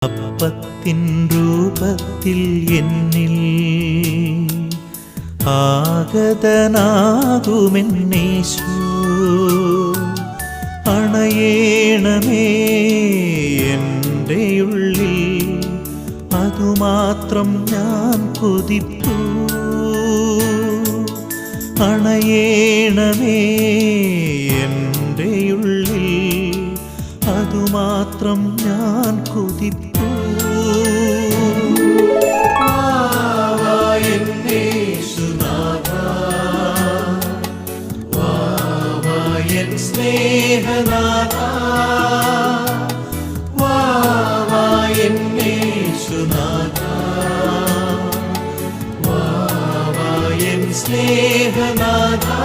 അപ്പത്തിൻ രൂപത്തിൽ എന്നിൽ ആഗതനാകുമെന്നേശു അണയേണമേ എൻ്റെ ഉള്ളിൽ, അതുമാത്രം ഞാൻ കൊതിപ്പൂ. അണയേണമേ എൻ്റെ ഉള്ളിൽ, അതുമാത്രം ഞാൻ കൊതിപ്പൂ. സ്നേഹനാഥാ വാവാ എന്നേശുനാഥാ, വാവാ എൻ സ്നേഹനാഥാ.